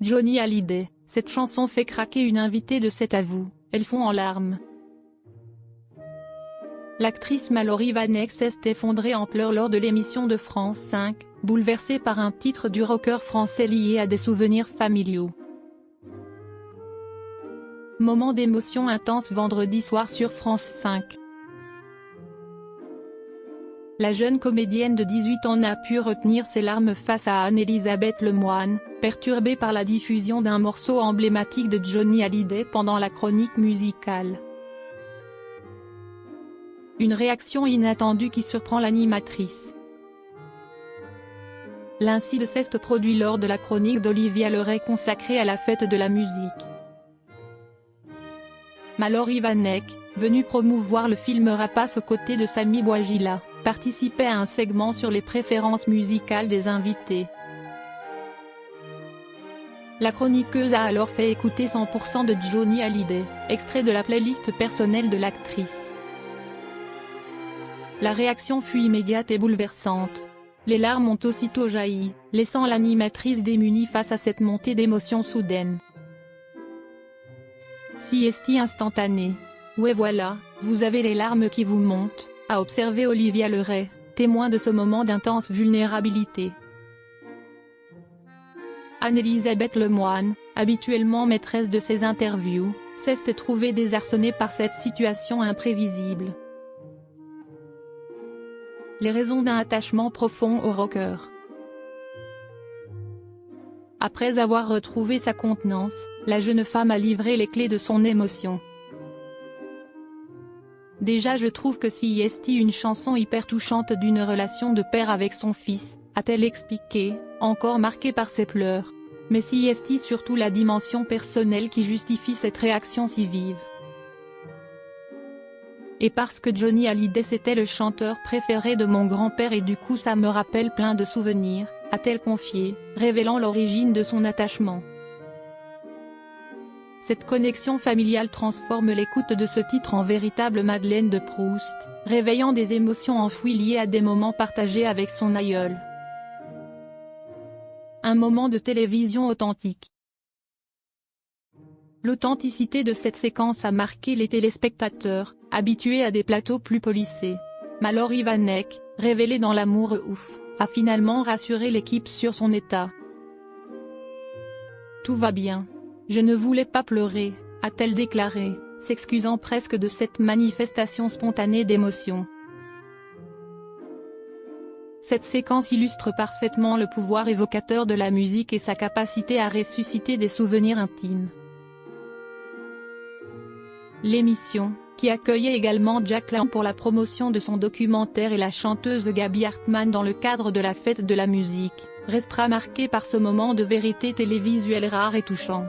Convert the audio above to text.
Johnny Hallyday, cette chanson fait craquer une invitée de C'est à vous, elle fond en larmes. L'actrice Mallory Vanek s'est effondrée en pleurs lors de l'émission de France 5, bouleversée par un titre du rocker français lié à des souvenirs familiaux. Moment d'émotion intense vendredi soir sur France 5. La jeune comédienne de 18 ans n'a pu retenir ses larmes face à Anne-Elisabeth Lemoine, perturbée par la diffusion d'un morceau emblématique de Johnny Hallyday pendant la chronique musicale. Une réaction inattendue qui surprend l'animatrice. L'incident s'est produit lors de la chronique d'Olivia Leray consacrée à la fête de la musique. Mallory Vanek, venue promouvoir le film Rapace aux côtés de Sami Bouajila, participait à un segment sur les préférences musicales des invités. La chroniqueuse a alors fait écouter 100% de Johnny Hallyday, extrait de la playlist personnelle de l'actrice. La réaction fut immédiate et bouleversante. Les larmes ont aussitôt jailli, laissant l'animatrice démunie face à cette montée d'émotions soudaine. Sieste instantanée. Ouais voilà, vous avez les larmes qui vous montent, a observé Olivia Leray, témoin de ce moment d'intense vulnérabilité. Anne-Elisabeth Lemoine, habituellement maîtresse de ses interviews, s'est trouvée désarçonnée par cette situation imprévisible. Les raisons d'un attachement profond au rocker. Après avoir retrouvé sa contenance, la jeune femme a livré les clés de son émotion. Déjà je trouve que Sieste une chanson hyper touchante d'une relation de père avec son fils, a-t-elle expliqué, encore marquée par ses pleurs. Mais Sieste surtout la dimension personnelle qui justifie cette réaction si vive. Et parce que Johnny Hallyday c'était le chanteur préféré de mon grand-père et du coup ça me rappelle plein de souvenirs, a-t-elle confié, révélant l'origine de son attachement. Cette connexion familiale transforme l'écoute de ce titre en véritable Madeleine de Proust, réveillant des émotions enfouies liées à des moments partagés avec son aïeul. Un moment de télévision authentique. L'authenticité de cette séquence a marqué les téléspectateurs, habitués à des plateaux plus polissés. Mallory Vanek, révélée dans L'amour ouf, a finalement rassuré l'équipe sur son état. Tout va bien. Je ne voulais pas pleurer, a-t-elle déclaré, s'excusant presque de cette manifestation spontanée d'émotion. Cette séquence illustre parfaitement le pouvoir évocateur de la musique et sa capacité à ressusciter des souvenirs intimes. L'émission, qui accueillait également Jack Lang pour la promotion de son documentaire et la chanteuse Gaby Hartmann dans le cadre de la fête de la musique, restera marquée par ce moment de vérité télévisuelle rare et touchant.